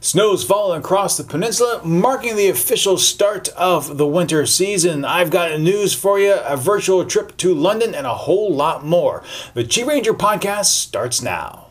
Snow's falling across the peninsula, marking the official start of the winter season. I've got news for you, a virtual trip to London, and a whole lot more. The QiRanger podcast starts now.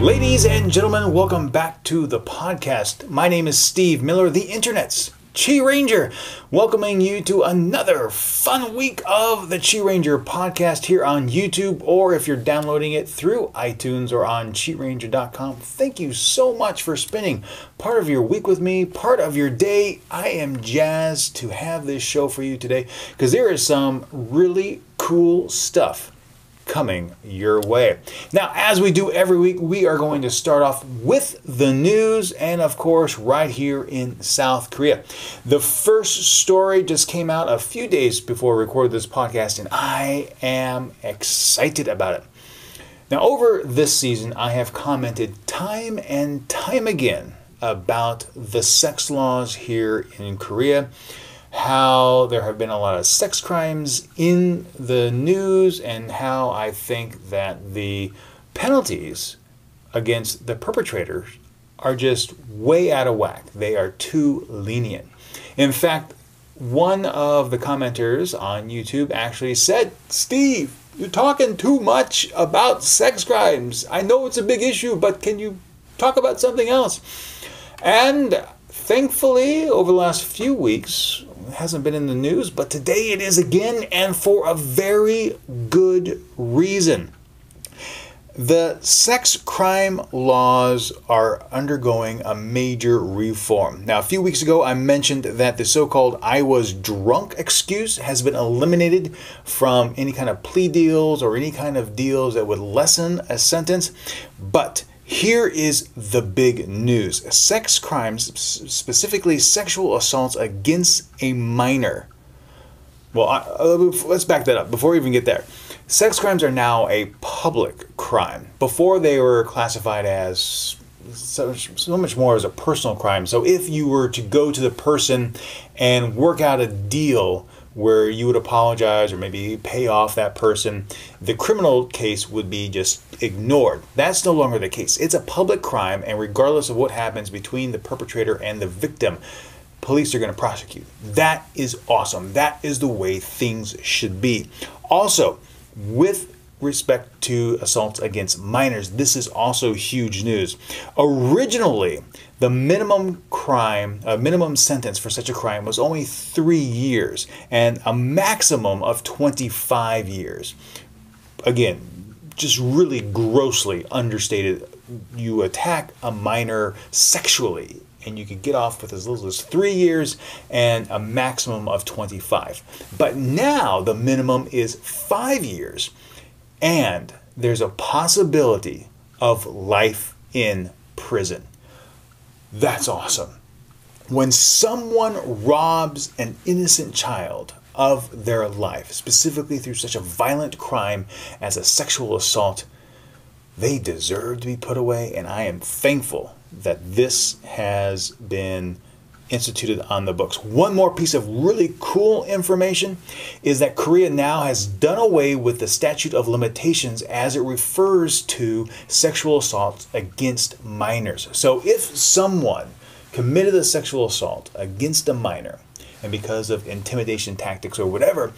Ladies and gentlemen, welcome back to the podcast. My name is Steve Miller, the internet's QiRanger, welcoming you to another fun week of the QiRanger podcast here on YouTube, or if you're downloading it through iTunes or on QiRanger.com. Thank you so much for spending part of your week with me, part of your day. I am jazzed to have this show for you today because there is some really cool stuff coming your way. Now, as we do every week, we are going to start off with the news and, of course, right here in South Korea. The first story just came out a few days before I recorded this podcast, and I am excited about it. Now, over this season, I have commented time and time again about the sex laws here in Korea, how there have been a lot of sex crimes in the news, and how I think that the penalties against the perpetrators are just way out of whack. They are too lenient. In fact, one of the commenters on YouTube actually said, "Steve, you're talking too much about sex crimes. I know it's a big issue, but can you talk about something else?" And thankfully, over the last few weeks, it hasn't been in the news, but today it is again, and for a very good reason. The sex crime laws are undergoing a major reform. Now, a few weeks ago, I mentioned that the so-called "I was drunk" excuse has been eliminated from any kind of plea deals or any kind of deals that would lessen a sentence, but here is the big news. Sex crimes, specifically sexual assaults against a minor. Well, let's back that up before we even get there. Sex crimes are now a public crime. Before, they were classified as so much more as a personal crime. So if you were to go to the person and work out a deal where you would apologize or maybe pay off that person, the criminal case would be just ignored. That's no longer the case. It's a public crime, and regardless of what happens between the perpetrator and the victim, police are going to prosecute. That is awesome. That is the way things should be. Also, with respect to assaults against minors, this is also huge news. Originally, the minimum sentence for such a crime was only 3 years and a maximum of 25 years. Again, just really grossly understated. You attack a minor sexually, and you could get off with as little as 3 years and a maximum of 25. But now the minimum is 5 years. And there's a possibility of life in prison. That's awesome. When someone robs an innocent child of their life, specifically through such a violent crime as a sexual assault, they deserve to be put away. And I am thankful that this has been instituted on the books. One more piece of really cool information is that Korea now has done away with the statute of limitations as it refers to sexual assaults against minors. So if someone committed a sexual assault against a minor, and because of intimidation tactics or whatever,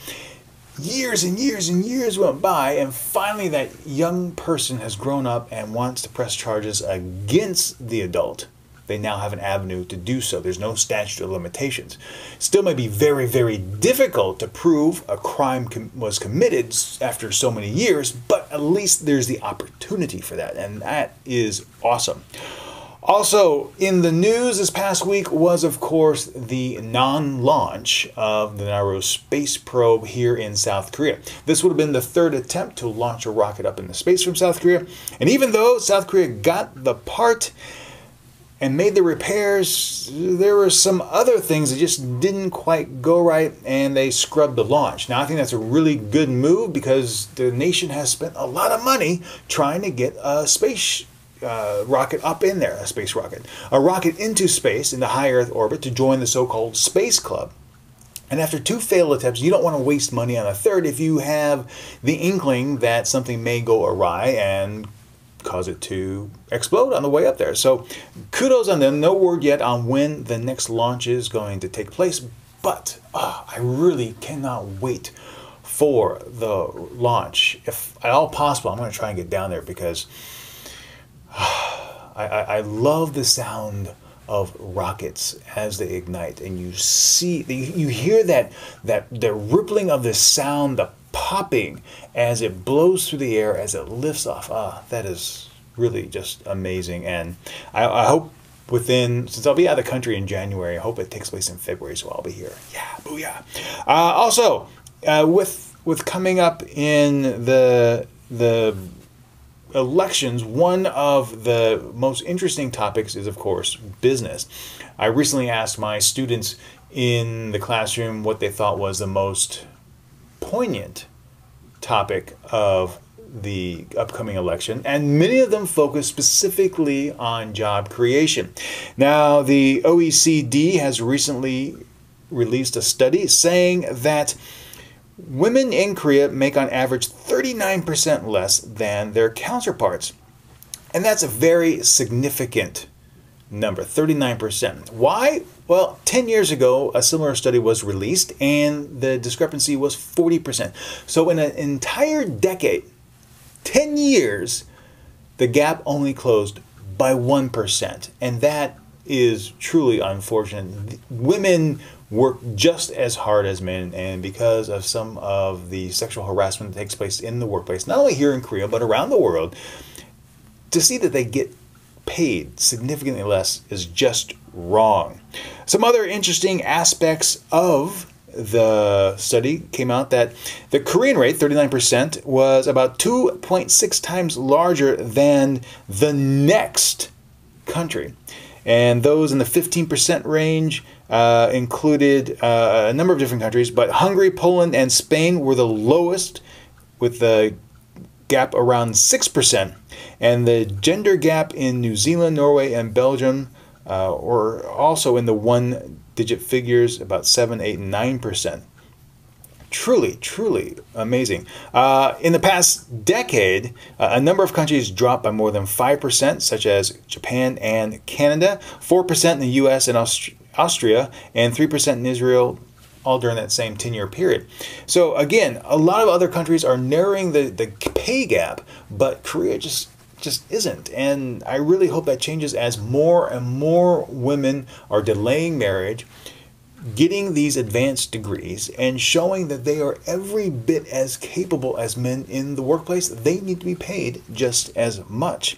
years and years and years went by, and finally that young person has grown up and wants to press charges against the adult, they now have an avenue to do so. There's no statute of limitations. Still may be very, very difficult to prove a crime was committed after so many years, but at least there's the opportunity for that, and that is awesome. Also, in the news this past week was, of course, the non-launch of the Nauru space probe here in South Korea. This would have been the third attempt to launch a rocket up into space from South Korea, and even though South Korea got the part and made the repairs, there were some other things that just didn't quite go right, and they scrubbed the launch. Now, I think that's a really good move because the nation has spent a lot of money trying to get a space rocket up in there, a rocket into space in the high Earth orbit to join the so-called Space Club. And after 2 failed attempts, you don't want to waste money on a third if you have the inkling that something may go awry and cause it to explode on the way up there. So kudos on them. No word yet on when the next launch is going to take place, but I really cannot wait for the launch. If at all possible, I'm going to try and get down there because I love the sound of rockets as they ignite, and you hear the rippling of the sound, the popping as it blows through the air as it lifts off. That is really just amazing. And I hope since I'll be out of the country in January, I hope it takes place in February, so I'll be here. Yeah, booyah. Also, with coming up in the elections, one of the most interesting topics is, of course, business. I recently asked my students in the classroom what they thought was the most poignant topic of the upcoming election, and many of them focus specifically on job creation. Now, the OECD has recently released a study saying that women in Korea make on average 39% less than their counterparts. And that's a very significant number, 39%. Why? Well, 10 years ago, a similar study was released and the discrepancy was 40%. So in an entire decade, 10 years, the gap only closed by 1%. And that is truly unfortunate. Women work just as hard as men, and because of some of the sexual harassment that takes place in the workplace, not only here in Korea, but around the world, to see that they get paid significantly less is just wrong. Some other interesting aspects of the study came out that the Korean rate, 39%, was about 2.6 times larger than the next country. And those in the 15% range included a number of different countries, but Hungary, Poland, and Spain were the lowest, with the gap around 6%. And the gender gap in New Zealand, Norway, and Belgium were also in the one-digit figures, about 7, 8, and 9%. Truly, truly amazing. In the past decade, a number of countries dropped by more than 5%, such as Japan and Canada, 4% in the US and Austria, and 3% in Israel, all during that same 10-year period. So again, a lot of other countries are narrowing the pay gap, but Korea just isn't. And I really hope that changes as more and more women are delaying marriage, getting these advanced degrees, and showing that they are every bit as capable as men in the workplace. They need to be paid just as much.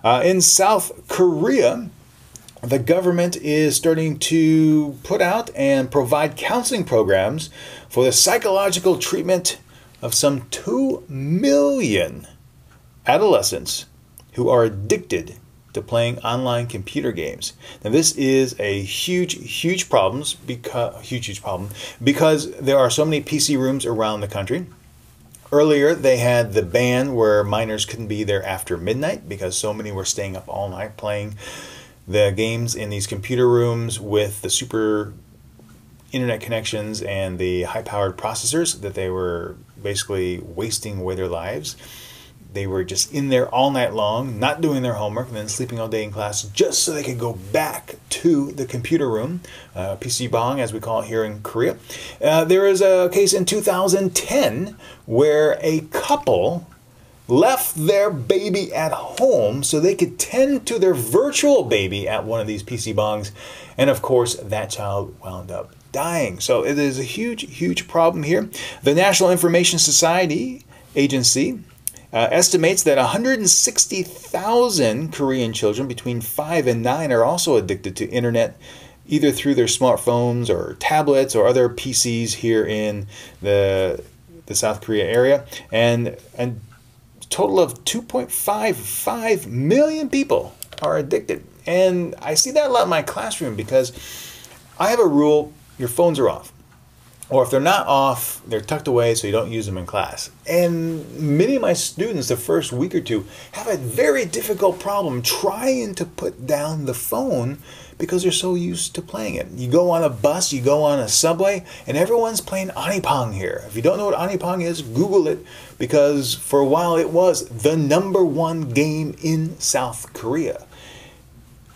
In South Korea, the government is starting to put out and provide counseling programs for the psychological treatment of some 2 million adolescents who are addicted to playing online computer games. Now, this is a huge problem because there are so many PC rooms around the country. Earlier, they had the ban where minors couldn't be there after midnight because so many were staying up all night playing the games in these computer rooms with the super internet connections and the high-powered processors that they were basically wasting away their lives. They were just in there all night long, not doing their homework, and then sleeping all day in class just so they could go back to the computer room, PC bang, as we call it here in Korea. There is a case in 2010 where a couple left their baby at home so they could tend to their virtual baby at one of these PC bangs, and of course that child wound up dying. So it is a huge problem here. The National Information Society Agency estimates that 160,000 Korean children between 5 and 9 are also addicted to internet, either through their smartphones or tablets or other PCs here in the South Korea area, and a total of 2.55 million people are addicted. And I see that a lot in my classroom because I have a rule: your phones are off. or if they're not off, they're tucked away so you don't use them in class. And many of my students, the first week or two, have a very difficult problem trying to put down the phone because they're so used to playing it. You go on a bus, you go on a subway, and everyone's playing Anipong here. If you don't know what Anipong is, Google it, because for a while it was the #1 game in South Korea.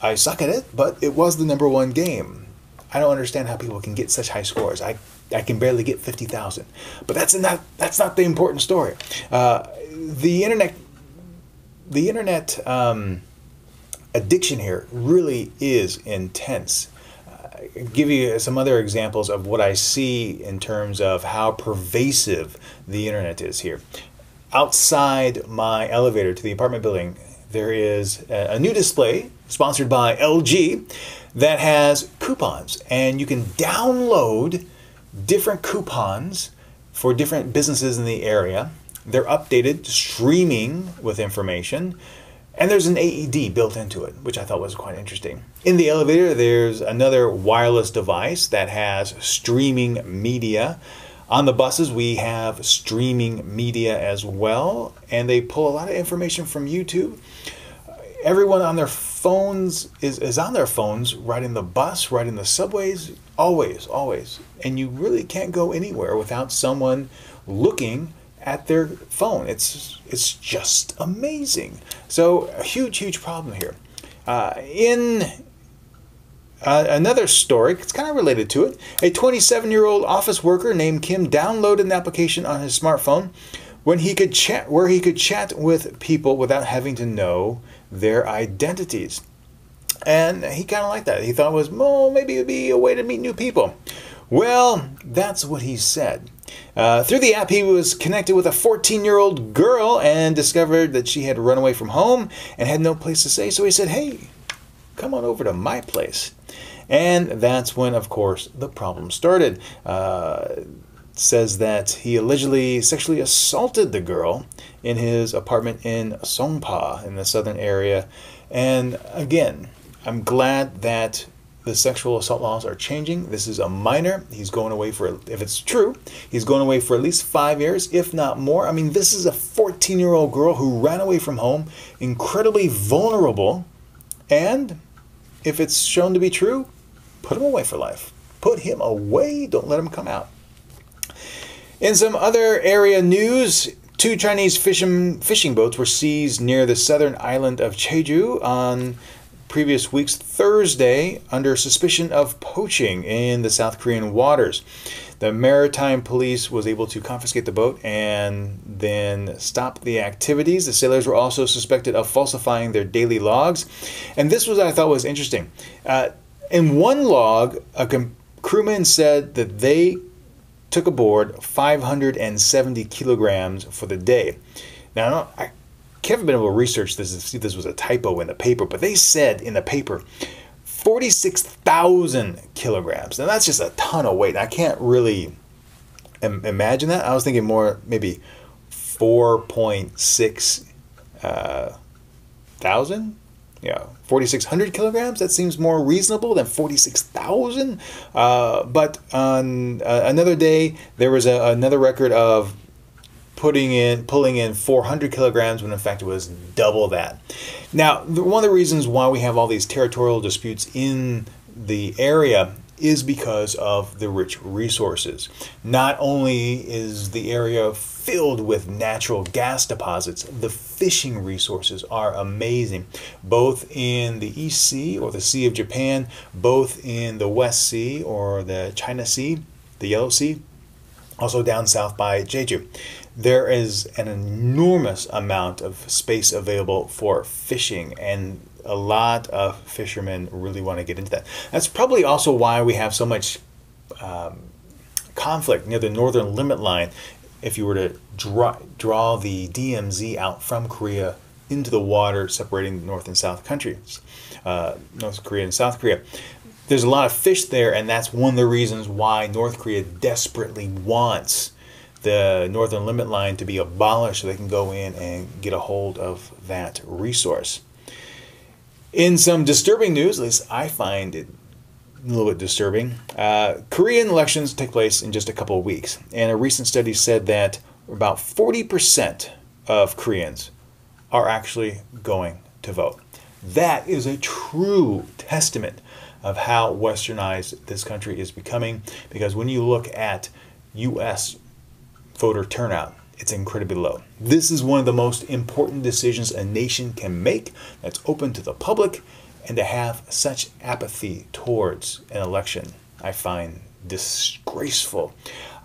I suck at it, but it was the #1 game. I don't understand how people can get such high scores. I can barely get 50,000. But that's not the important story. The internet addiction here really is intense. I'll give you some other examples of what I see in terms of how pervasive the internet is here. Outside my elevator to the apartment building, there is a new display sponsored by LG that has coupons, and you can download different coupons for different businesses in the area. They're updated, streaming with information, and there's an AED built into it, which I thought was quite interesting. In the elevator, there's another wireless device that has streaming media. On the buses, we have streaming media as well, and they pull a lot of information from YouTube. Everyone on their phones is on their phones, riding the bus, riding the subways, always. And you really can't go anywhere without someone looking at their phone. It's just amazing. So a huge problem here. In another story, it's kind of related to it. A 27-year-old office worker named Kim downloaded an application on his smartphone where he could chat with people without having to know their identities. And he kind of liked that. He thought it was, well, maybe it would be a way to meet new people. Well, that's what he said. Through the app, he was connected with a 14-year-old girl and discovered that she had run away from home and had no place to stay. So he said, hey, come on over to my place. And that's when, of course, the problem started. Says that he allegedly sexually assaulted the girl in his apartment in Songpa in the southern area. And again, I'm glad that the sexual assault laws are changing. This is a minor. He's going away for, if it's true, he's going away for at least 5 years, if not more. I mean, this is a 14-year-old girl who ran away from home, incredibly vulnerable. And if it's shown to be true, put him away for life. Put him away. Don't let him come out. In some other area news, 2 Chinese fishing boats were seized near the southern island of Jeju on previous week's Thursday under suspicion of poaching in the South Korean waters. The maritime police was able to confiscate the boat and then stop the activities. The sailors were also suspected of falsifying their daily logs. And this was, I thought, was interesting. In one log, a crewman said that they took aboard 570 kilograms for the day. Now, I haven't been able to research this to see if this was a typo in the paper, but they said in the paper 46,000 kilograms. Now, that's just a ton of weight. I can't really imagine that. I was thinking more maybe 4.6 thousand. Yeah, 4,600 kilograms. That seems more reasonable than 46,000. But on another day, there was another record of pulling in 400 kilograms when in fact it was double that. Now, one of the reasons why we have all these territorial disputes in the area is because of the rich resources. Not only is the area filled with natural gas deposits, the fishing resources are amazing, both in the East Sea or the Sea of Japan, both in the West Sea or the China Sea, the Yellow Sea, also down south by Jeju. There is an enormous amount of space available for fishing, and a lot of fishermen really want to get into that. That's probably also why we have so much conflict near the northern limit line. If you were to draw the DMZ out from Korea into the water separating the North and South countries, North Korea and South Korea, there's a lot of fish there, and that's one of the reasons why North Korea desperately wants the northern limit line to be abolished so they can go in and get a hold of that resource. In some disturbing news, at least I find it little bit disturbing. Korean elections take place in just a couple of weeks, and a recent study said that about 40% of Koreans are actually going to vote. That is a true testament of how westernized this country is becoming, because when you look at U.S. voter turnout, it's incredibly low. This is one of the most important decisions a nation can make that's open to the public, and to have such apathy towards an election, I find disgraceful.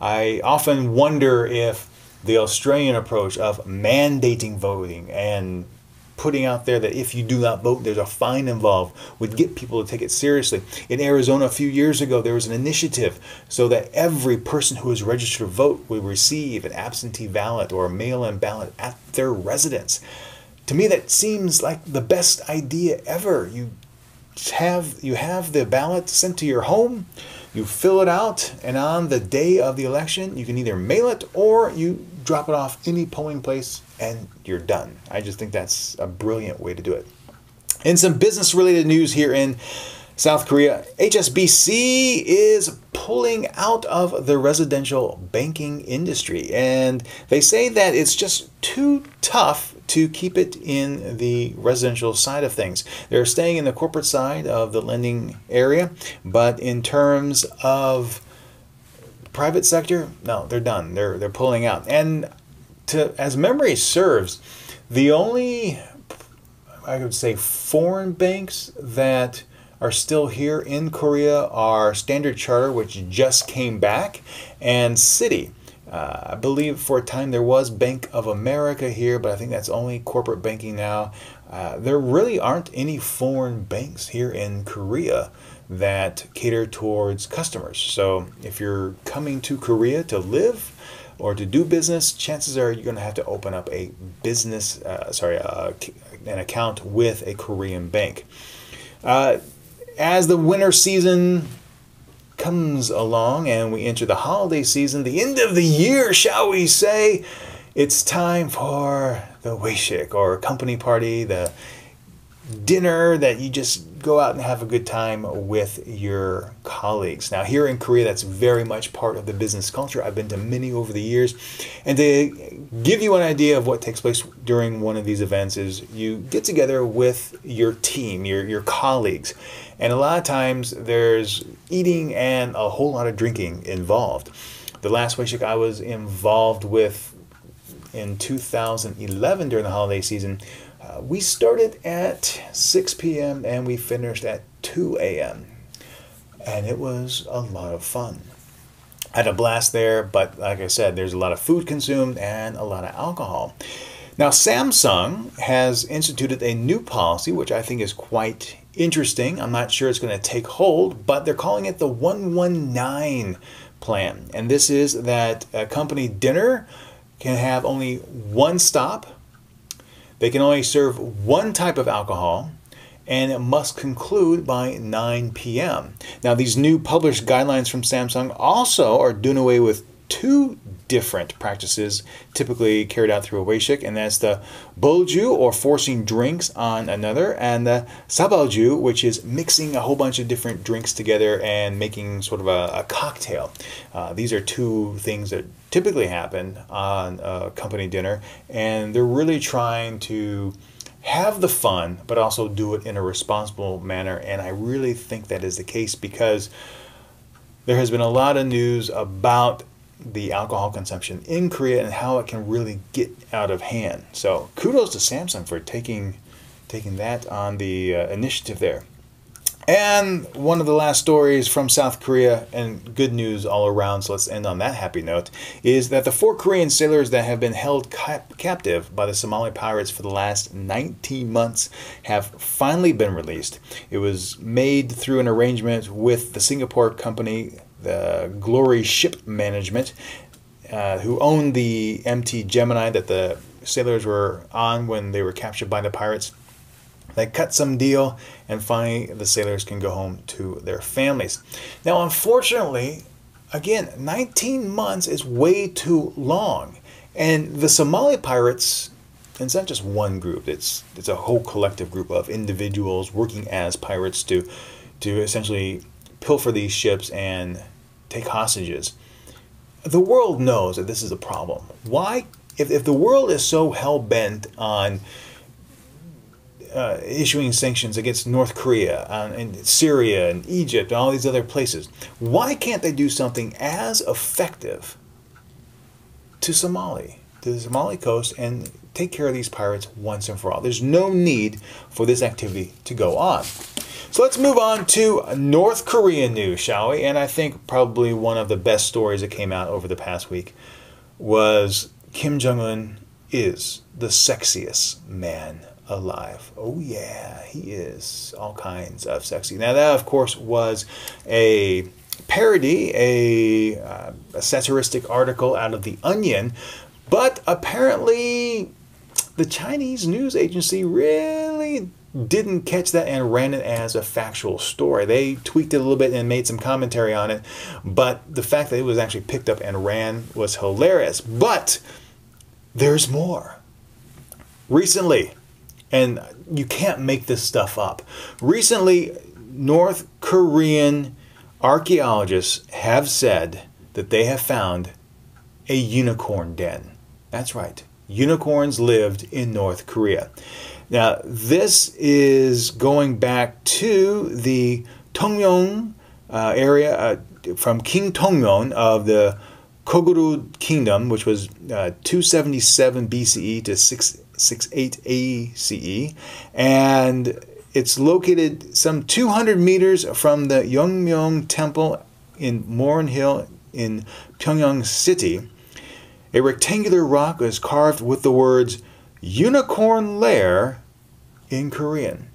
I often wonder if the Australian approach of mandating voting and putting out there that if you do not vote, there's a fine involved, would get people to take it seriously. In Arizona a few years ago, there was an initiative so that every person who is registered to vote would receive an absentee ballot or a mail-in ballot at their residence. To me, that seems like the best idea ever. You have the ballot sent to your home, you fill it out, and on the day of the election, you can either mail it or you drop it off any polling place and you're done. I just think that's a brilliant way to do it. In some business-related news here in South Korea, HSBC is pulling out of the residential banking industry, and they say that it's just too tough to keep it in the residential side of things. They're staying in the corporate side of the lending area, but in terms of private sector, no, they're done. They're pulling out. And as memory serves, the only, I would say, foreign banks that are still here in Korea are Standard Chartered, which just came back, and Citi. I believe for a time there was Bank of America here, but I think that's only corporate banking now. There really aren't any foreign banks here in Korea that cater towards customers. So if you're coming to Korea to live or to do business, chances are you're going to have to open up a business, an account with a Korean bank. As the winter season comes along and we enter the holiday season, the end of the year, shall we say, it's time for the weishik, or company party, the dinner that you just go out and have a good time with your colleagues. Now, here in Korea, that's very much part of the business culture. I've been to many over the years. And to give you an idea of what takes place during one of these events is you get together with your team, your colleagues. And a lot of times there's eating and a whole lot of drinking involved. The last weishik I was involved with in 2011 during the holiday season, we started at 6 p.m. and we finished at 2 a.m. And it was a lot of fun. I had a blast there, but like I said, there's a lot of food consumed and a lot of alcohol. Now, Samsung has instituted a new policy, which I think is quite interesting. I'm not sure it's going to take hold, but they're calling it the 119 plan. And this is that a company dinner can have only one stop. They can only serve one type of alcohol, and it must conclude by 9 p.m. Now, these new published guidelines from Samsung also are doing away with two different practices typically carried out through a weishik, and that's the bolju, or forcing drinks on another, and the sabalju, which is mixing a whole bunch of different drinks together and making sort of a cocktail. These are two things that typically happen on a company dinner, and they're really trying to have the fun but also do it in a responsible manner. And I really think that is the case, because there has been a lot of news about the alcohol consumption in Korea and how it can really get out of hand. So kudos to Samsung for taking that on the initiative there. And one of the last stories from South Korea, and good news all around, so let's end on that happy note, is that the 4 Korean sailors that have been held captive by the Somali pirates for the last 19 months have finally been released. It was made through an arrangement with the Singapore company, the Glory Ship Management, who owned the MT Gemini that the sailors were on when they were captured by the pirates. They cut some deal, and finally the sailors can go home to their families. Now, unfortunately, again, 19 months is way too long. And the Somali pirates, and it's not just one group, it's a whole collective group of individuals working as pirates to essentially pilfer these ships and take hostages. The world knows that this is a problem. Why? If the world is so hell-bent on issuing sanctions against North Korea and Syria and Egypt and all these other places, why can't they do something as effective to the Somali coast, and take care of these pirates once and for all? There's no need for this activity to go on. So let's move on to North Korean news, shall we? And I think probably one of the best stories that came out over the past week was Kim Jong-un is the sexiest man alive. Oh yeah, he is all kinds of sexy. Now that, of course, was a parody, a satiristic article out of The Onion, but apparently the Chinese news agency really didn't catch that and ran it as a factual story. They tweaked it a little bit and made some commentary on it, but the fact that it was actually picked up and ran was hilarious. But there's more. Recently, and you can't make this stuff up, recently North Korean archaeologists have said that they have found a unicorn den. That's right. Unicorns lived in North Korea. Now, this is going back to the Tongmyong area from King Tongmyong of the Goguryeo Kingdom, which was 277 BCE to 668 ACE, and it's located some 200 meters from the Yeongmyeong Temple in Morin Hill in Pyongyang City. A rectangular rock is carved with the words "Unicorn Lair" in Korean.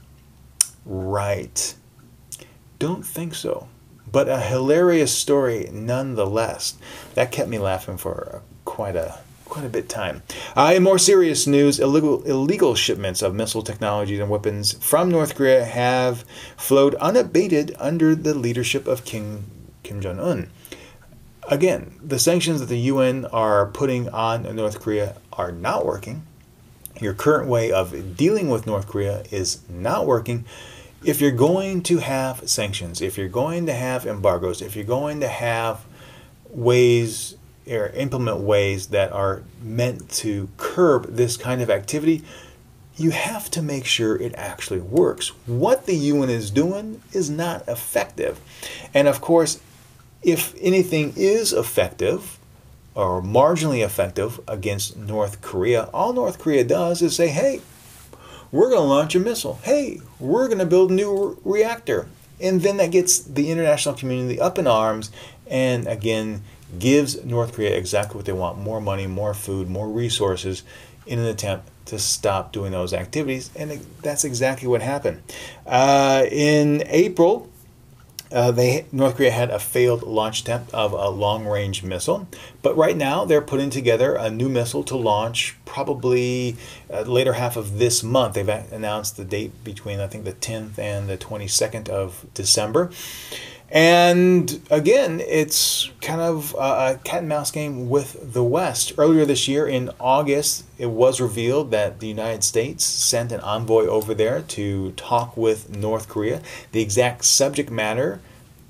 Right. Don't think so. But a hilarious story nonetheless. That kept me laughing for quite a bit time. In more serious news, illegal shipments of missile technologies and weapons from North Korea have flowed unabated under the leadership of Kim Jong-un. Again, the sanctions that the UN are putting on North Korea are not working. Your current way of dealing with North Korea is not working. If you're going to have sanctions, if you're going to have embargoes, if you're going to have ways or implement ways that are meant to curb this kind of activity, you have to make sure it actually works. What the UN is doing is not effective. And of course, if anything is effective or marginally effective against North Korea, all North Korea does is say, hey, we're going to launch a missile. Hey, we're going to build a new reactor. And then that gets the international community up in arms and, again, gives North Korea exactly what they want: more money, more food, more resources, in an attempt to stop doing those activities. And that's exactly what happened. In April, North Korea had a failed launch attempt of a long-range missile, but right now they're putting together a new missile to launch probably later half of this month. They've announced the date between, I think, the 10th and the 22nd of December. And again, it's kind of a cat and mouse game with the West. Earlier this year, in August, it was revealed that the United States sent an envoy over there to talk with North Korea. The exact subject matter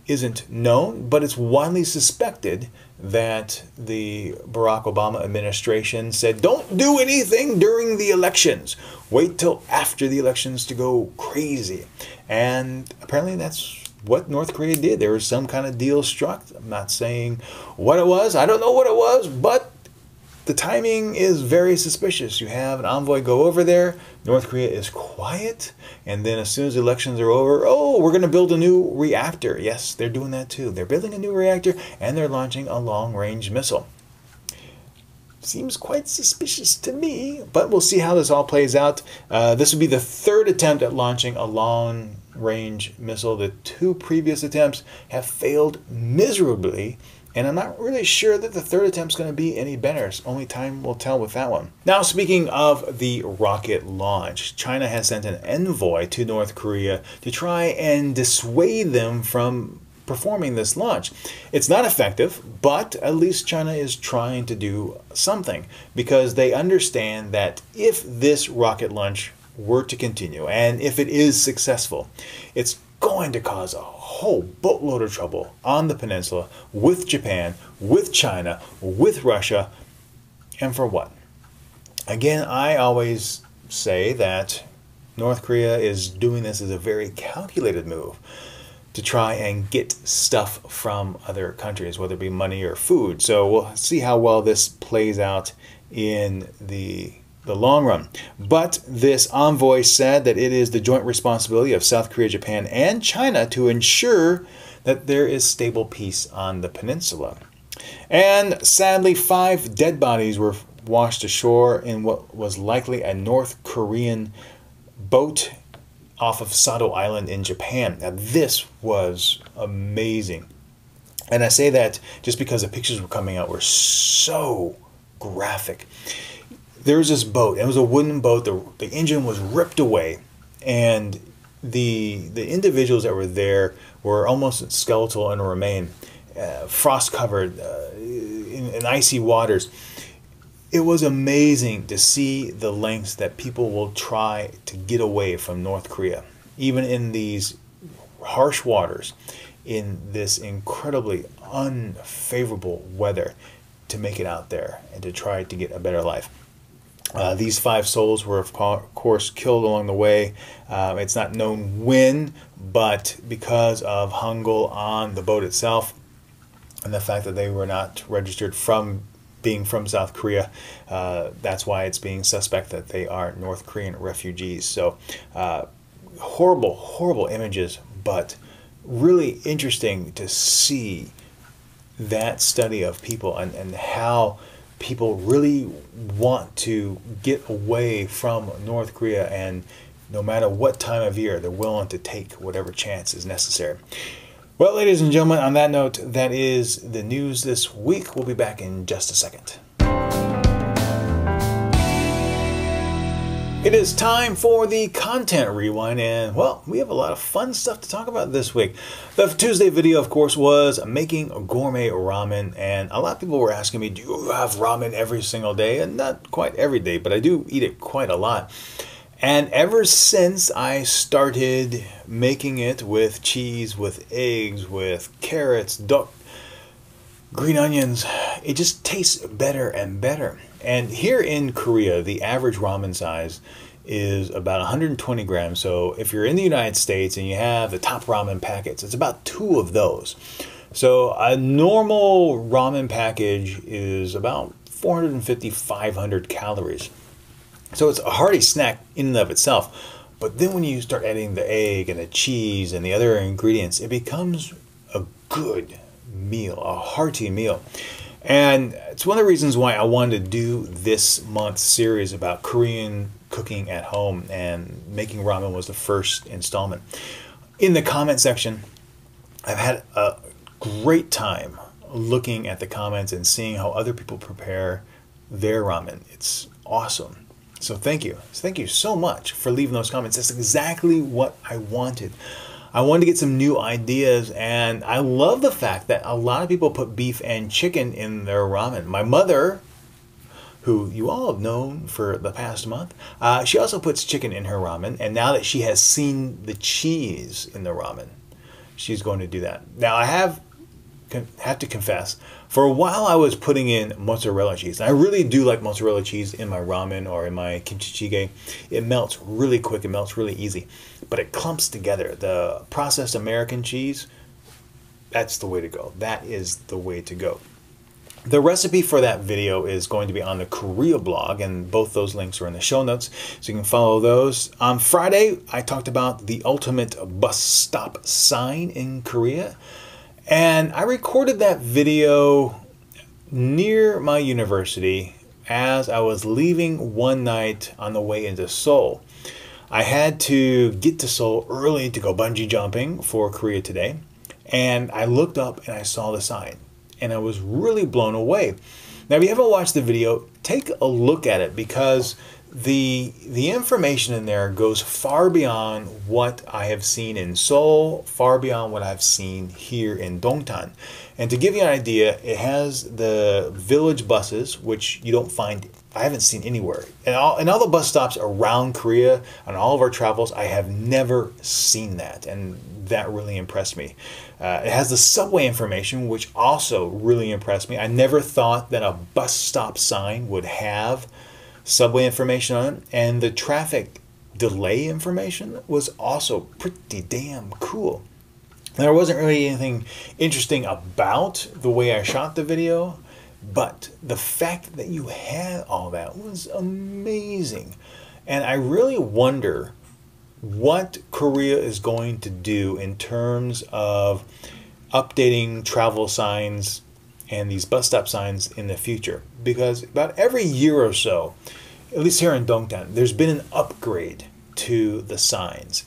isn't known, but it's widely suspected that the Barack Obama administration said, don't do anything during the elections. Wait till after the elections to go crazy. And apparently that's what North Korea did. There was some kind of deal struck. I'm not saying what it was. I don't know what it was, but the timing is very suspicious. You have an envoy go over there. North Korea is quiet. And then as soon as the elections are over, oh, we're going to build a new reactor. Yes, they're doing that too. They're building a new reactor and they're launching a long-range missile. Seems quite suspicious to me, but we'll see how this all plays out. This would be the third attempt at launching a long-range missile. The two previous attempts have failed miserably, and I'm not really sure that the third attempt is going to be any better. Only time will tell with that one. Now, speaking of the rocket launch, China has sent an envoy to North Korea to try and dissuade them from performing this launch. It's not effective, but at least China is trying to do something, because they understand that if this rocket launch were to continue and if it is successful, it's going to cause a whole boatload of trouble on the peninsula with Japan, with China, with Russia, and for what? Again, I always say that North Korea is doing this as a very calculated move to try and get stuff from other countries, whether it be money or food. So we'll see how well this plays out in the long run. But this envoy said that it is the joint responsibility of South Korea, Japan, and China to ensure that there is stable peace on the peninsula. And sadly, 5 dead bodies were washed ashore in what was likely a North Korean boat off of Sado Island in Japan. Now this was amazing. And I say that just because the pictures were coming out were so graphic. There was this boat. It was a wooden boat. The engine was ripped away. And the individuals that were there were almost skeletal and remain, frost-covered in icy waters. It was amazing to see the lengths that people will try to get away from North Korea, even in these harsh waters, in this incredibly unfavorable weather, to make it out there and to try to get a better life. These 5 souls were, of course, killed along the way. It's not known when, but because of Hangul on the boat itself, and the fact that they were not registered from being from South Korea, that's why it's being suspect that they are North Korean refugees. So horrible, horrible images, but really interesting to see that study of people and how people really want to get away from North Korea, and no matter what time of year, they're willing to take whatever chance is necessary. Well, ladies and gentlemen, on that note, that is the news this week. We'll be back in just a second. It is time for the content rewind, and well, we have a lot of fun stuff to talk about this week. The Tuesday video, of course, was making gourmet ramen, and a lot of people were asking me, do you have ramen every single day? And not quite every day, but I do eat it quite a lot. And ever since I started making it with cheese, with eggs, with carrots, green onions, it just tastes better and better. And here in Korea, the average ramen size is about 120 grams. So if you're in the United States and you have the top ramen packets, it's about 2 of those. So a normal ramen package is about 450, 500 calories. So it's a hearty snack in and of itself. But then when you start adding the egg and the cheese and the other ingredients, it becomes a good meal, a hearty meal. And it's one of the reasons why I wanted to do this month's series about Korean cooking at home, and making ramen was the first installment. In the comment section, I've had a great time looking at the comments and seeing how other people prepare their ramen. It's awesome. So thank you. Thank you so much for leaving those comments. That's exactly what I wanted. I wanted to get some new ideas, and I love the fact that a lot of people put beef and chicken in their ramen. My mother, who you all have known for the past month, she also puts chicken in her ramen, and now that she has seen the cheese in the ramen, she's going to do that. Now, I have to confess, for a while I was putting in mozzarella cheese. I really do like mozzarella cheese in my ramen or in my kimchi jjigae. It melts really quick, it melts really easy, but it clumps together. The processed American cheese, that's the way to go. That is the way to go. The recipe for that video is going to be on the Korea blog, and both those links are in the show notes, so you can follow those. On Friday, I talked about the ultimate bus stop sign in Korea. And I recorded that video near my university as I was leaving one night on the way into Seoul. I had to get to Seoul early to go bungee jumping for Korea Today. And I looked up and I saw the sign. And I was really blown away. Now, if you haven't watched the video, take a look at it, because the information in there goes far beyond what I have seen in Seoul, far beyond what I've seen here in Dongtan. And to give you an idea, it has the village buses, which you don't find, I haven't seen anywhere. And all the bus stops around Korea, on all of our travels, I have never seen that. And that really impressed me. It has the subway information, which also really impressed me. I never thought that a bus stop sign would have subway information on it, and the traffic delay information was also pretty damn cool. There wasn't really anything interesting about the way I shot the video, but the fact that you had all that was amazing. And I really wonder what Korea is going to do in terms of updating travel signs and these bus stop signs in the future, because about every year or so, at least here in Dongtan, there's been an upgrade to the signs.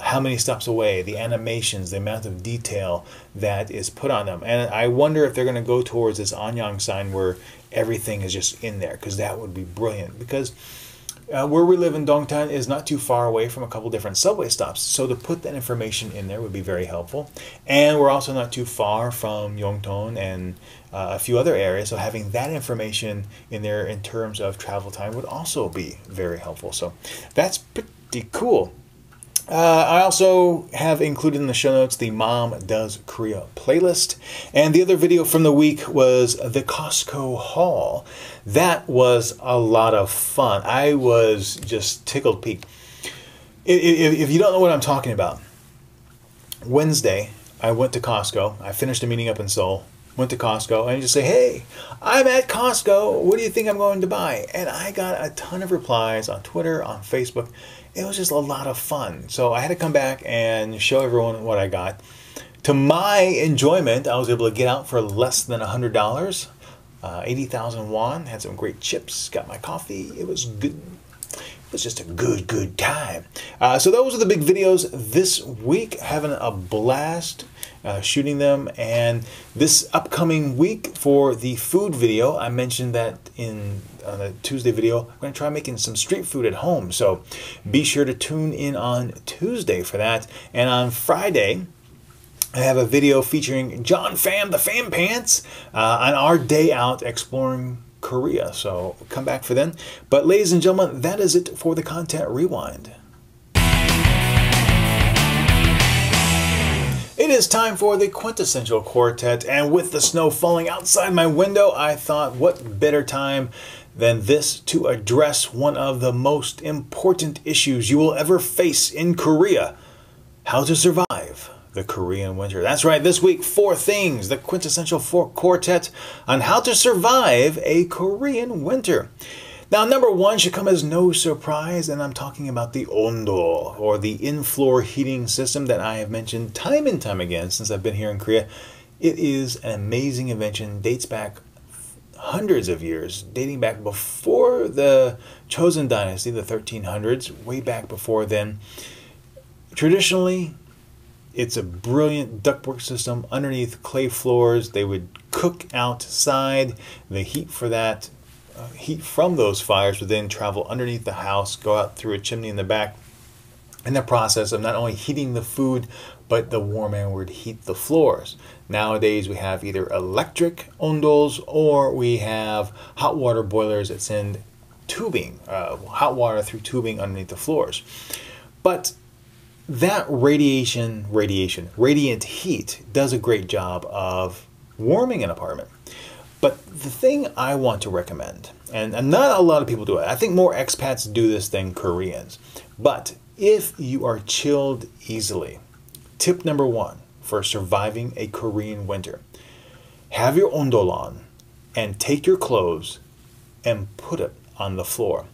How many stops away, the animations, the amount of detail that is put on them. And I wonder if they're going to go towards this Anyang sign where everything is just in there, because that would be brilliant. Because where we live in Dongtan is not too far away from a couple different subway stops. So to put that information in there would be very helpful. And we're also not too far from Yongton and a few other areas. So having that information in there in terms of travel time would also be very helpful. So that's pretty cool. I also have included in the show notes the Mom Does Korea playlist. And the other video from the week was the Costco haul. That was a lot of fun. I was just tickled pink. If you don't know what I'm talking about, Wednesday, I went to Costco. I finished a meeting up in Seoul, went to Costco, and I just say, hey, I'm at Costco. What do you think I'm going to buy? And I got a ton of replies on Twitter, on Facebook. It was just a lot of fun. So I had to come back and show everyone what I got. To my enjoyment, I was able to get out for less than $100. 80,000 won. Had some great chips. Got my coffee. It was good. It was just a good time. So those are the big videos this week. Having a blast shooting them. And this upcoming week for the food video, I mentioned that in the Tuesday video, I'm going to try making some street food at home. So be sure to tune in on Tuesday for that. And on Friday, I have a video featuring John Pham, the Pham Pants, on our day out exploring Korea. So come back for then. But ladies and gentlemen, that is it for the Content Rewind. It is time for the Quintessential Quartet, and with the snow falling outside my window, I thought what better time than this to address one of the most important issues you will ever face in Korea: how to survive the Korean winter. That's right, this week, 4 things, the Quintessential Quartet on how to survive a Korean winter. Now, number 1 should come as no surprise, and I'm talking about the ondo, or the in-floor heating system that I have mentioned time and time again since I've been here in Korea. It is an amazing invention, dates back hundreds of years, dating back before the Chosun Dynasty, the 1300s, way back before then. Traditionally, it's a brilliant ductwork system underneath clay floors. They would cook outside. The heat for that, heat from those fires would then travel underneath the house, go out through a chimney in the back. In the process of not only heating the food, but the warm air would heat the floors. Nowadays we have either electric ondos or we have hot water boilers that send tubing, hot water through tubing underneath the floors. But that radiant heat does a great job of warming an apartment. But the thing I want to recommend, and not a lot of people do it, I think more expats do this than Koreans, but if you are chilled easily, tip number 1 for surviving a Korean winter: have your ondol on and take your clothes and put it on the floor.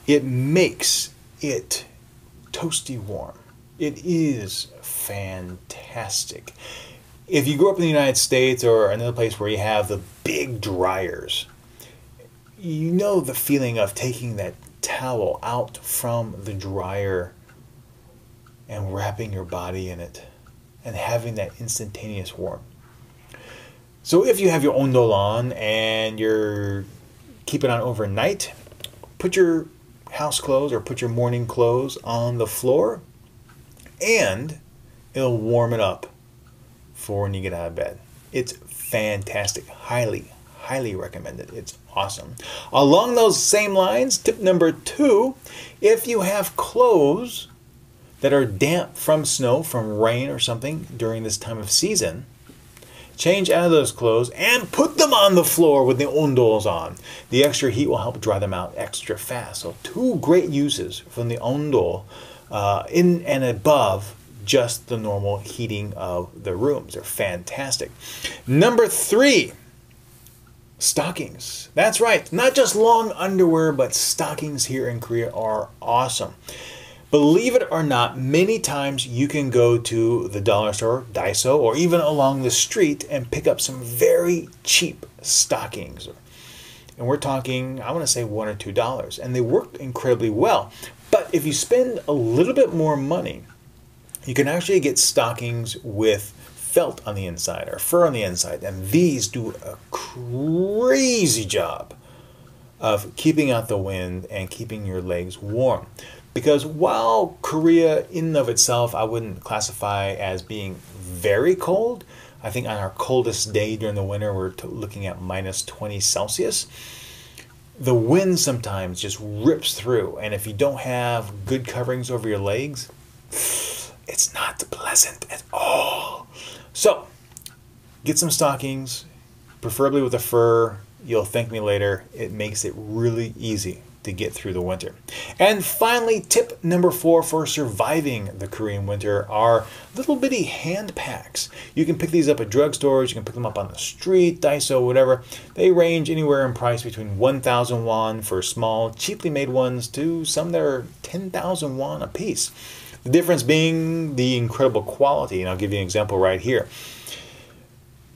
It makes it toasty warm. It is fantastic. If you grew up in the United States or another place where you have the big dryers, you know the feeling of taking that towel out from the dryer and wrapping your body in it and having that instantaneous warmth. So if you have your ondol on and you're keeping it on overnight, put your house clothes or put your morning clothes on the floor, and it'll warm it up for when you get out of bed. It's fantastic. Highly, highly recommended. It's awesome. Along those same lines, tip number 2, if you have clothes that are damp from snow, from rain or something during this time of season, change out of those clothes and put them on the floor with the ondol on. The extra heat will help dry them out extra fast. So 2 great uses from the ondol in and above just the normal heating of the rooms. They're fantastic. Number 3, stockings. That's right. Not just long underwear, but stockings here in Korea are awesome. Believe it or not, many times you can go to the dollar store, Daiso, or even along the street and pick up some very cheap stockings. And we're talking, I want to say $1 or $2. And they work incredibly well. But if you spend a little bit more money, you can actually get stockings with felt on the inside or fur on the inside. And these do a crazy job of keeping out the wind and keeping your legs warm. Because while Korea in and of itself I wouldn't classify as being very cold, I think on our coldest day during the winter we're looking at minus 20 Celsius. The wind sometimes just rips through, and if you don't have good coverings over your legs, it's not pleasant at all. So get some stockings, preferably with a fur. You'll thank me later. It makes it really easy to get through the winter. And finally, tip number 4 for surviving the Korean winter are little bitty hand packs. You can pick these up at drugstores, you can pick them up on the street, Daiso, whatever. They range anywhere in price between 1,000 won for small, cheaply made ones to some that are 10,000 won a piece. The difference being the incredible quality, and I'll give you an example right here.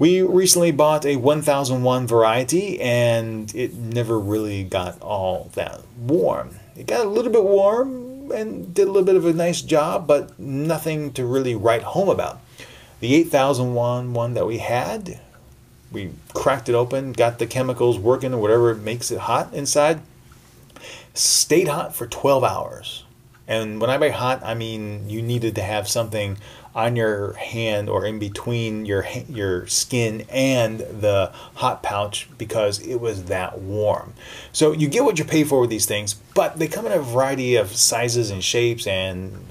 We recently bought a 1,000 won variety, and it never really got all that warm. It got a little bit warm and did a little bit of a nice job, but nothing to really write home about. The 8,000 won one that we had, we cracked it open, got the chemicals working or whatever makes it hot inside, stayed hot for 12 hours. And when I say hot, I mean you needed to have something on your hand or in between your skin and the hot pouch because it was that warm. So you get what you pay for with these things, but they come in a variety of sizes and shapes, and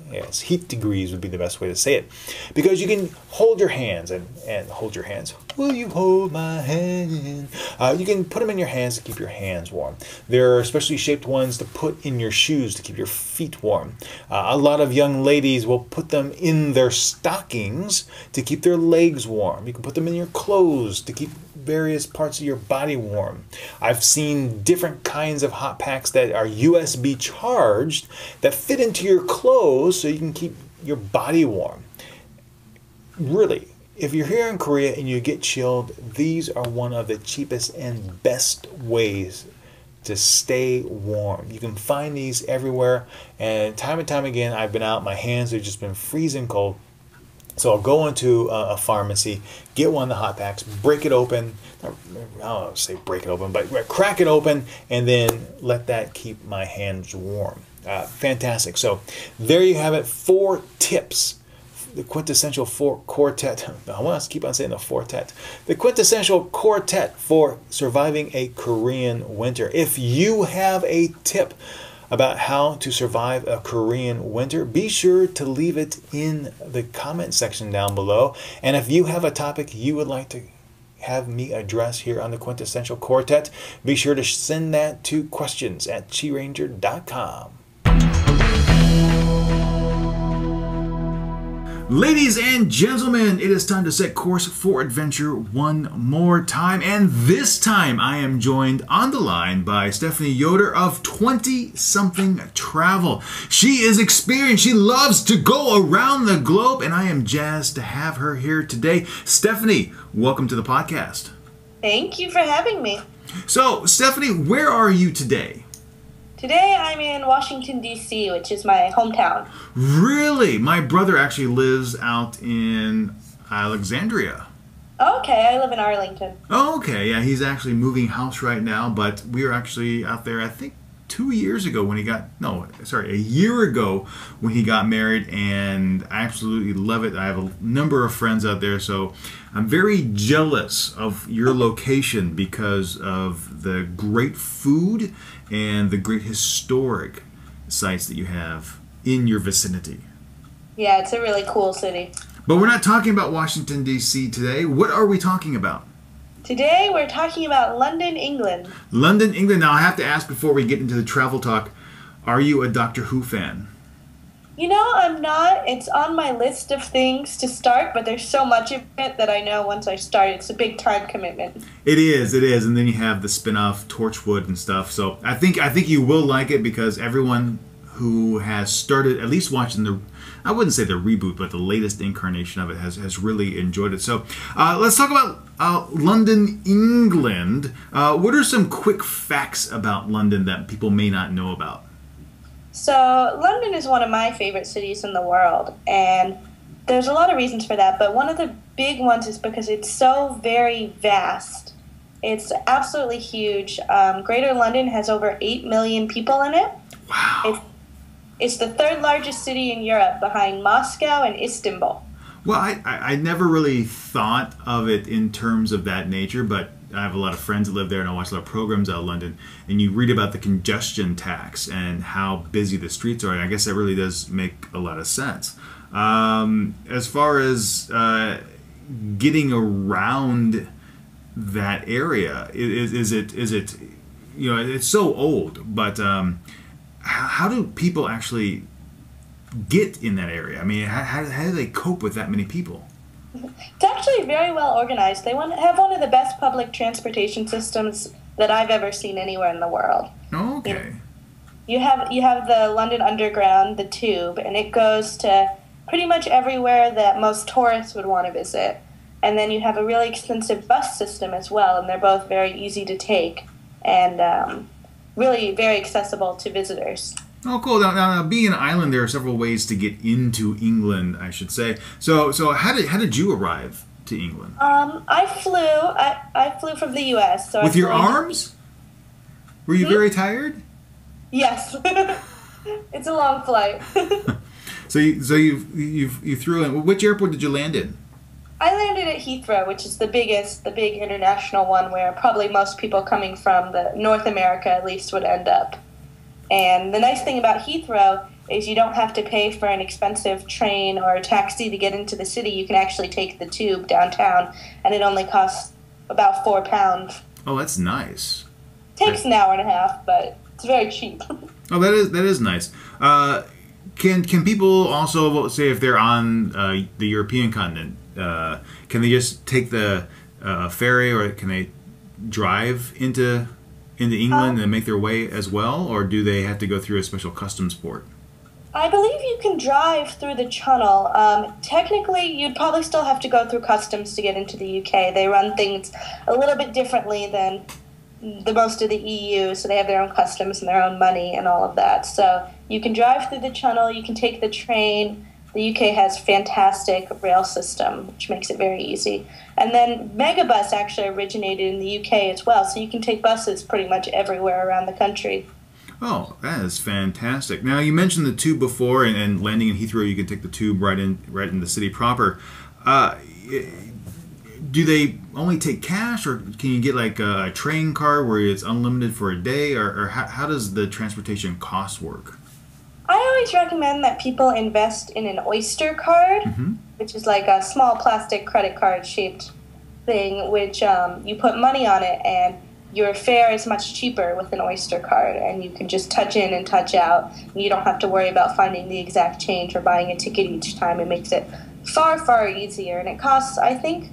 yes, heat degrees would be the best way to say it. Because you can hold your hands and hold your hands. Will you hold my hand? You can put them in your hands to keep your hands warm. There are specially shaped ones to put in your shoes to keep your feet warm. A lot of young ladies will put them in their stockings to keep their legs warm. You can put them in your clothes to keep various parts of your body warm. I've seen different kinds of hot packs that are USB charged that fit into your clothes so you can keep your body warm. Really, if you're here in Korea and you get chilled, these are one of the cheapest and best ways to stay warm. You can find these everywhere, and time again I've been out, my hands have just been freezing cold. So I'll go into a pharmacy, get one of the hot packs, break it open, I don't know, say break it open, but crack it open, and then let that keep my hands warm. Fantastic. So there you have it, 4 tips. The Quintessential Quartet. I want to keep on saying the Quartet. The Quintessential Quartet for surviving a Korean winter. If you have a tip about how to survive a Korean winter, be sure to leave it in the comment section down below. And if you have a topic you would like to have me address here on the Quintessential Quartet, be sure to send that to questions@QiRanger.com. Ladies and gentlemen, it is time to set course for adventure one more time. And this time I am joined on the line by Stephanie Yoder of 20-something Travel. She is experienced. She loves to go around the globe, and I am jazzed to have her here today. Stephanie, welcome to the podcast. Thank you for having me. So, Stephanie, where are you today? Today I'm in Washington, D.C., which is my hometown. Really? My brother actually lives out in Alexandria. Okay, I live in Arlington. Oh, okay. Yeah, he's actually moving house right now, but we were actually out there, I think, 2 years ago when he got, no, sorry, a year ago when he got married, and I absolutely love it. I have a number of friends out there, so I'm very jealous of your location because of the great food and the great historic sites that you have in your vicinity. Yeah, it's a really cool city. But we're not talking about Washington, D.C. today. What are we talking about? Today we're talking about London, England. London, England. Now, I have to ask before we get into the travel talk, are you a Doctor Who fan? You know, I'm not. It's on my list of things to start, but there's so much of it that I know once I start, it's a big time commitment. It is. And then you have the spin-off Torchwood and stuff. So I think you will like it because everyone who has started at least watching the, I wouldn't say the reboot, but the latest incarnation of it has really enjoyed it. So let's talk about London, England. What are some quick facts about London that people may not know about? So, London is one of my favorite cities in the world, and there's a lot of reasons for that, but one of the big ones is because it's so very vast. It's absolutely huge. Greater London has over 8 million people in it. Wow. It's the third largest city in Europe behind Moscow and Istanbul. Well, I never really thought of it in terms of that nature, but I have a lot of friends that live there and I watch a lot of programs out of London, and you read about the congestion tax and how busy the streets are, and I guess that really does make a lot of sense. As far as getting around that area, is it you know, it's so old, but how do people actually get in that area? I mean, how do they cope with that many people? It's actually very well organized. They have one of the best public transportation systems that I've ever seen anywhere in the world. Okay. You have the London Underground, the Tube, and it goes to pretty much everywhere that most tourists would want to visit. And then you have a really extensive bus system as well, and they're both very easy to take and really very accessible to visitors. Oh, cool. Now, being an island, there are several ways to get into England, I should say. So how did you arrive to England? I flew from the U.S. So with your arms? Were you very tired? Yes. It's a long flight. So you flew in. Which airport did you land in? I landed at Heathrow, which is the big international one where probably most people coming from the North America at least would end up. And the nice thing about Heathrow is you don't have to pay for an expensive train or a taxi to get into the city. You can actually take the tube downtown, and it only costs about £4. Oh, that's nice. Takes an hour and a half, but it's very cheap. Oh, that is nice. Can people also, say if they're on the European continent, can they just take the ferry, or can they drive into England and make their way as well, or do they have to go through a special customs port? I believe you can drive through the Channel. Technically, you'd probably still have to go through customs to get into the UK. They run things a little bit differently than the most of the EU, so they have their own customs and their own money and all of that. So you can drive through the Channel, you can take the train. The UK has fantastic rail system, which makes it very easy. And then Megabus actually originated in the UK as well, so you can take buses pretty much everywhere around the country. Oh, that is fantastic. Now, you mentioned the tube before, and landing in Heathrow, you can take the tube right in the city proper. Do they only take cash, or can you get like a train card where it's unlimited for a day, or how does the transportation cost work? I always recommend that people invest in an Oyster card, which is like a small plastic credit card shaped thing, which you put money on it, and your fare is much cheaper with an Oyster card, and you can just touch in and touch out, and you don't have to worry about finding the exact change or buying a ticket each time. It makes it far, far easier, and it costs, I think,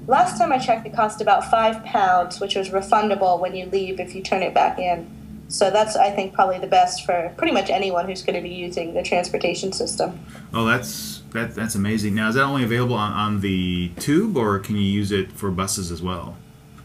last time I checked, it cost about £5, which was refundable when you leave if you turn it back in. So that's, I think, probably the best for pretty much anyone who's going to be using the transportation system. Oh, that's amazing. Now, is that only available on the tube, or can you use it for buses as well?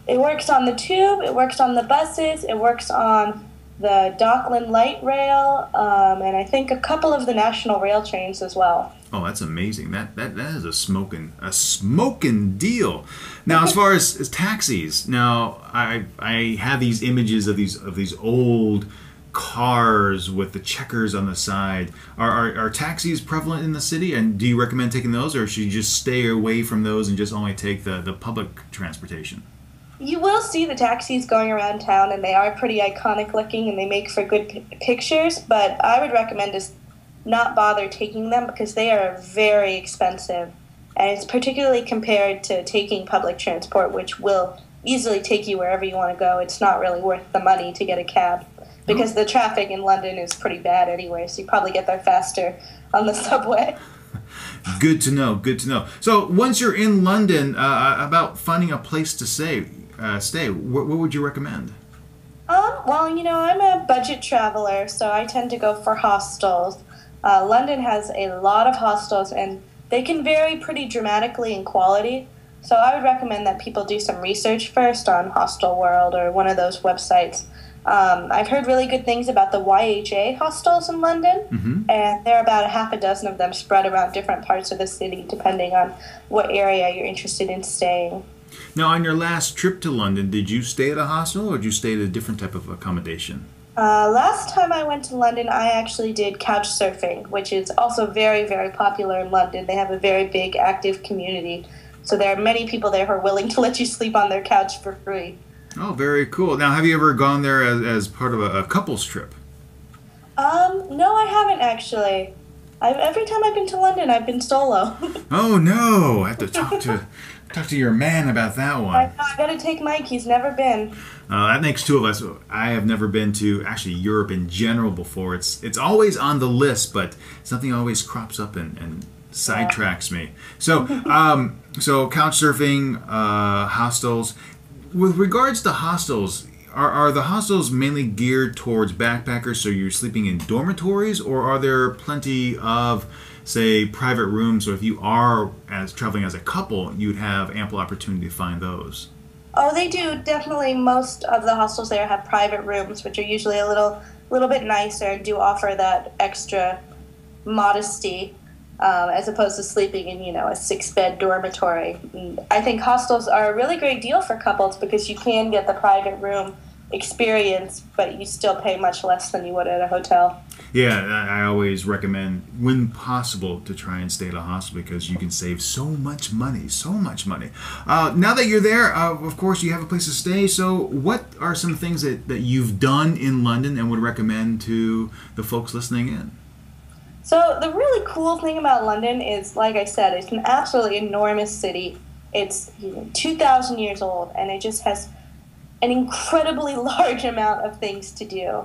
It works on the tube, it works on the buses, it works on the Dockland Light Rail, and I think a couple of the national rail trains as well. Oh, that's amazing. That is a smoking deal. Now, as far as taxis, now I have these images of these old cars with the checkers on the side. Are taxis prevalent in the city, and do you recommend taking those, or should you just stay away from those and just only take the public transportation? You will see the taxis going around town, and they are pretty iconic looking, and they make for good pictures, but I would recommend just not bother taking them because they are very expensive, and it's particularly compared to taking public transport, which will easily take you wherever you want to go. It's not really worth the money to get a cab because the traffic in London is pretty bad anyway, so you probably get there faster on the subway. Good to know. So once you're in London, about finding a place to stay, what would you recommend? Well, I'm a budget traveler, so I tend to go for hostels. London has a lot of hostels, and they can vary pretty dramatically in quality. So I would recommend that people do some research first on Hostel World or one of those websites. I've heard really good things about the YHA hostels in London, and there are about a half a dozen of them spread around different parts of the city, depending on what area you're interested in staying. Now, on your last trip to London, did you stay at a hostel, or did you stay at a different type of accommodation? Last time I went to London, I actually did couch surfing, which is also very, very popular in London. They have a very big, active community. So there are many people there who are willing to let you sleep on their couch for free. Oh, very cool. Now, have you ever gone there as part of a couple's trip? No, I haven't actually. Every time I've been to London, I've been solo. Oh, no. I have to talk to your man about that one. I gotta take Mike. He's never been. That makes two of us. I have never been to actually Europe in general before. It's always on the list, but something always crops up and sidetracks me. So so couch surfing, hostels. With regards to hostels, are the hostels mainly geared towards backpackers, so you're sleeping in dormitories, or are there plenty of, say, private rooms, so if you are traveling as a couple, you'd have ample opportunity to find those? Oh, they do. Definitely most of the hostels there have private rooms, which are usually a little bit nicer and do offer that extra modesty as opposed to sleeping in, a 6-bed dormitory. And I think hostels are a really great deal for couples because you can get the private room experience, but you still pay much less than you would at a hotel. Yeah, I always recommend, when possible, to try and stay at a hostel because you can save so much money. Now that you're there, of course, you have a place to stay. So what are some things that you've done in London and would recommend to the folks listening in? So the really cool thing about London is, like I said, it's an absolutely enormous city. It's 2,000 years old, and it just has an incredibly large amount of things to do.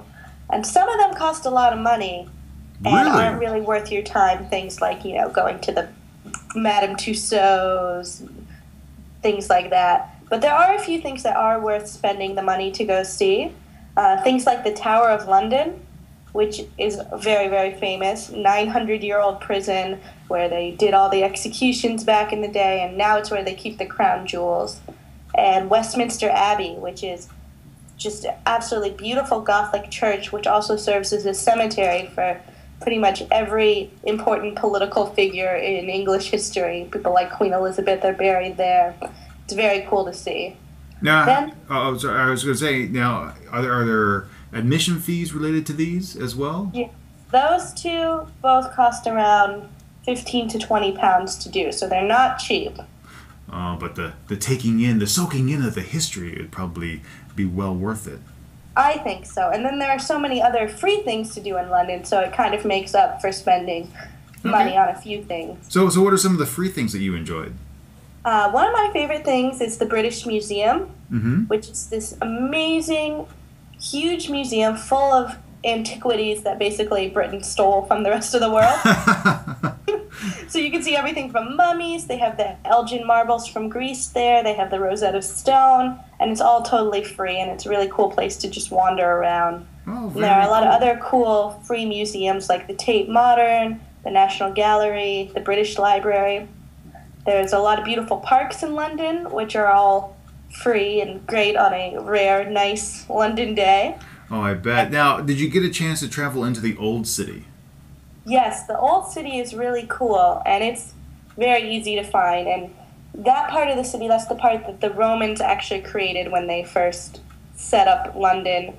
And some of them cost a lot of money and aren't really worth your time. Things like, going to the Madame Tussauds, things like that. But there are a few things that are worth spending the money to go see. Things like the Tower of London, which is very, very famous, 900-year-old prison where they did all the executions back in the day, and now it's where they keep the crown jewels. And Westminster Abbey, which is just an absolutely beautiful Gothic church, which also serves as a cemetery for pretty much every important political figure in English history. People like Queen Elizabeth are buried there. It's very cool to see. Now, I was going to say, now, are there admission fees related to these as well? Yeah, those two both cost around £15 to £20 to do, so they're not cheap. But the taking in, the soaking in of the history would probably be well worth it. I think so. And then there are so many other free things to do in London, so it kind of makes up for spending money on a few things. So what are some of the free things that you enjoyed? One of my favorite things is the British Museum, which is this amazing, huge museum full of antiquities that basically Britain stole from the rest of the world. So you can see everything from mummies, they have the Elgin marbles from Greece there, they have the Rosetta Stone, and it's all totally free, and it's a really cool place to just wander around. Oh, there are a lot of other cool free museums like the Tate Modern, the National Gallery, the British Library. There's a lot of beautiful parks in London, which are all free and great on a rare, nice London day. Oh, I bet. Now, did you get a chance to travel into the old city? Yes, the old city is really cool, and it's very easy to find. And that part of the city, that's the part that the Romans actually created when they first set up London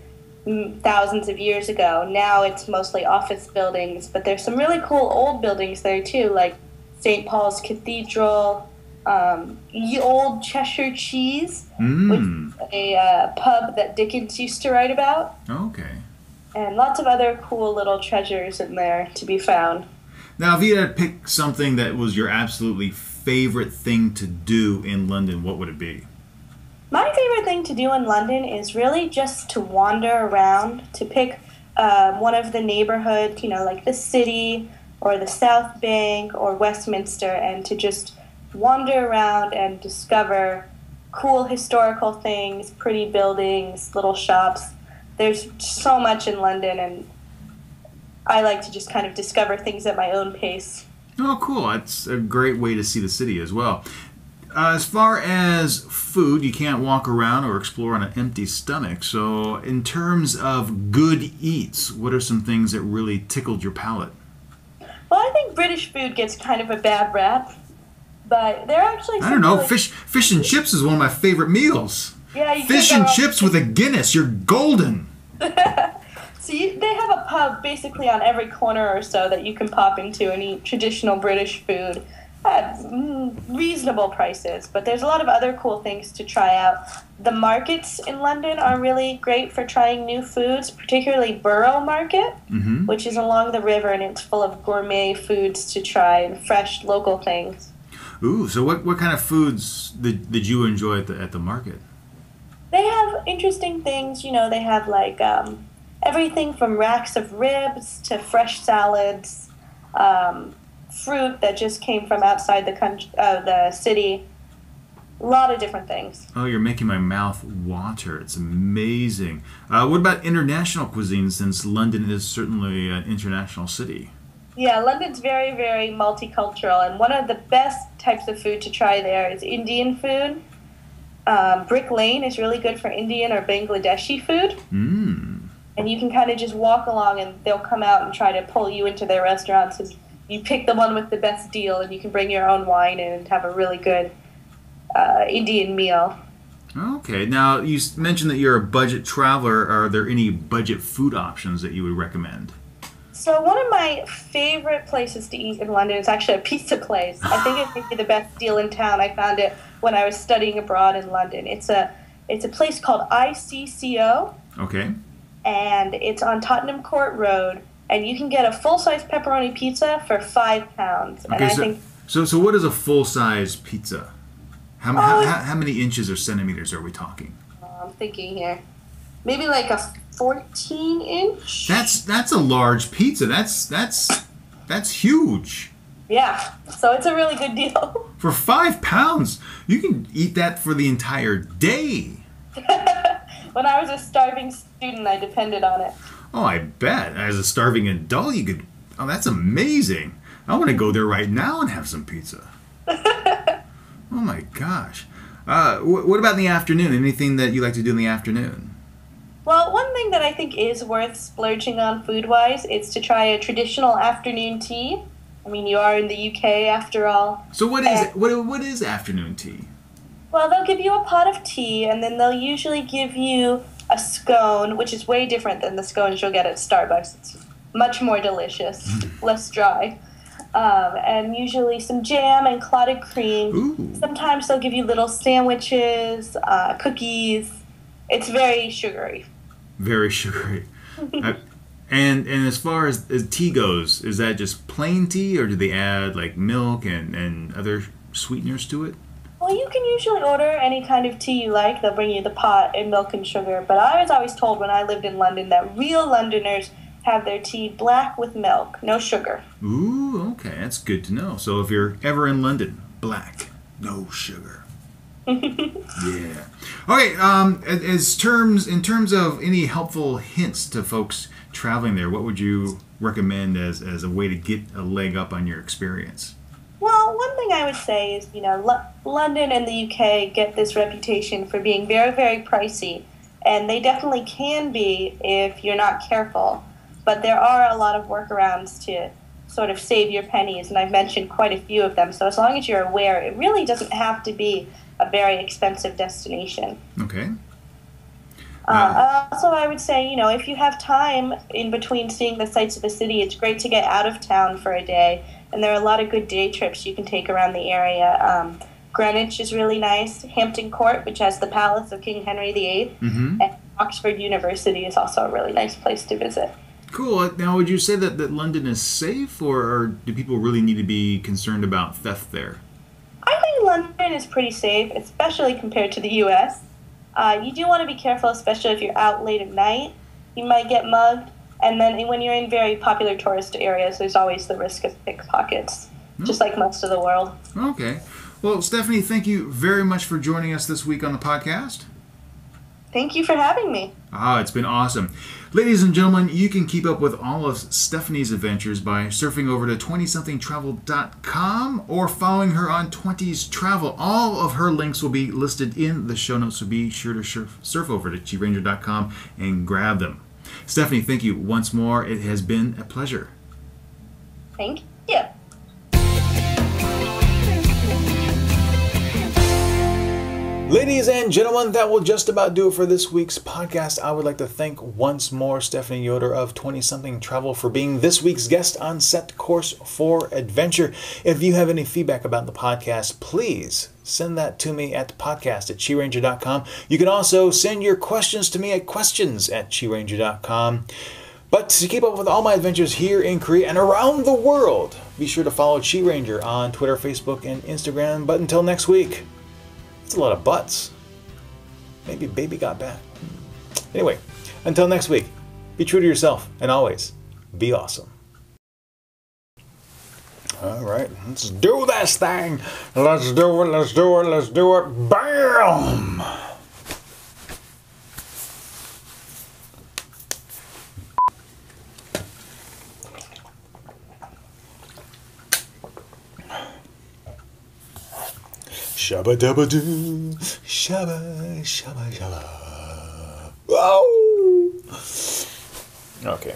thousands of years ago. Now it's mostly office buildings, but there's some really cool old buildings there too, like St. Paul's Cathedral, the old Cheshire Cheese, which is a pub that Dickens used to write about. Okay. And lots of other cool little treasures in there to be found. Now, if you had to pick something that was your absolutely favorite thing to do in London, what would it be? My favorite thing to do in London is really just to wander around, to pick one of the neighborhoods, like the City or the South Bank or Westminster, and to just wander around and discover cool historical things, pretty buildings, little shops. There's so much in London, and I like to just kind of discover things at my own pace. Oh, cool. That's a great way to see the city as well. As far as food, you can't walk around or explore on an empty stomach. So in terms of good eats, what are some things that really tickled your palate? Well, I think British food gets kind of a bad rap, but there are actually some I don't know. really... Fish and chips is one of my favorite meals. Yeah, you Fish and chips with a Guinness. You're golden. So they have a pub basically on every corner or so that you can pop into and eat traditional British food at reasonable prices. But there's a lot of other cool things to try out. The markets in London are really great for trying new foods, particularly Borough Market, which is along the river, and it's full of gourmet foods to try and fresh local things. Ooh, so what kind of foods did you enjoy at the market? They have interesting things, they have like everything from racks of ribs to fresh salads, fruit that just came from outside the city, a lot of different things. Oh, you're making my mouth water. It's amazing. What about international cuisine, since London is certainly an international city? Yeah, London's very, very multicultural, and one of the best types of food to try there is Indian food. Brick Lane is really good for Indian or Bangladeshi food. And you can kind of just walk along and they'll come out and try to pull you into their restaurants. And you pick the one with the best deal, and you can bring your own wine in and have a really good Indian meal. Okay. Now, you mentioned that you're a budget traveler. Are there any budget food options that you would recommend? So one of my favorite places to eat in London is actually a pizza place. I think it might be the best deal in town. I found it when I was studying abroad in London. It's a place called ICCO. Okay. And it's on Tottenham Court Road, and you can get a full-size pepperoni pizza for £5. And okay, so what is a full-size pizza? How many inches or centimeters are we talking? I'm thinking here, maybe like a 14-inch. That's a large pizza. That's huge. Yeah, so it's a really good deal. For £5, you can eat that for the entire day. When I was a starving student, I depended on it. Oh, I bet. As a starving adult, you could... Oh, that's amazing. I want to go there right now and have some pizza. Oh, my gosh. What about in the afternoon? Anything that you like to do in the afternoon? Well, one thing that I think is worth splurging on food-wise is to try a traditional afternoon tea. I mean, you are in the UK after all. So what is afternoon tea? Well, they'll give you a pot of tea, and then they'll usually give you a scone, which is way different than the scones you'll get at Starbucks. It's much more delicious, less dry. And usually some jam and clotted cream. Ooh. Sometimes they'll give you little sandwiches, cookies. It's very sugary. Very sugary. And as far as tea goes, is that just plain tea, or do they add like milk and other sweeteners to it? Well, you can usually order any kind of tea you like. They'll bring you the pot and milk and sugar. But I was always told when I lived in London that real Londoners have their tea black with milk, no sugar. Ooh, okay, that's good to know. So if you're ever in London, black, no sugar. Yeah. Okay. In terms of any helpful hints to folks traveling there, what would you recommend as a way to get a leg up on your experience? Well, one thing I would say is, London and the UK get this reputation for being very, very pricey. and they definitely can be if you're not careful. But there are a lot of workarounds to sort of save your pennies, and I've mentioned quite a few of them. So as long as you're aware, it really doesn't have to be a very expensive destination. Okay. Also, I would say, if you have time in between seeing the sights of the city, it's great to get out of town for a day. And there are a lot of good day trips you can take around the area. Greenwich is really nice. Hampton Court, which has the Palace of King Henry VIII. Mm-hmm. And Oxford University is also a really nice place to visit. Cool. Now, would you say that London is safe, or do people really need to be concerned about theft there? I think London is pretty safe, especially compared to the U.S. You do want to be careful, especially if you're out late at night. You might get mugged. And then when you're in very popular tourist areas, there's always the risk of pickpockets, just like most of the world. Okay. Well, Stephanie, thank you very much for joining us this week on the podcast. Thank you for having me. It's been awesome. Ladies and gentlemen, you can keep up with all of Stephanie's adventures by surfing over to 20somethingtravel.com or following her on 20s Travel. All of her links will be listed in the show notes, so be sure to surf over to QiRanger.com and grab them. Stephanie, thank you once more. It has been a pleasure. Thank you. Ladies and gentlemen, that will just about do it for this week's podcast. I would like to thank once more Stephanie Yoder of 20-something Travel for being this week's guest on Set Course for Adventure. If you have any feedback about the podcast, please send that to me at podcast@QiRanger.com. You can also send your questions to me at questions@QiRanger.com. But to keep up with all my adventures here in Korea and around the world, be sure to follow QiRanger on Twitter, Facebook, and Instagram. But until next week, it's a lot of butts. Maybe baby got back. Anyway, until next week, be true to yourself and always be awesome. All right, let's do this thing. Let's do it, let's do it, let's do it. Bam! Shabba dabba doo, shabba shabba shabba. Oh! Okay.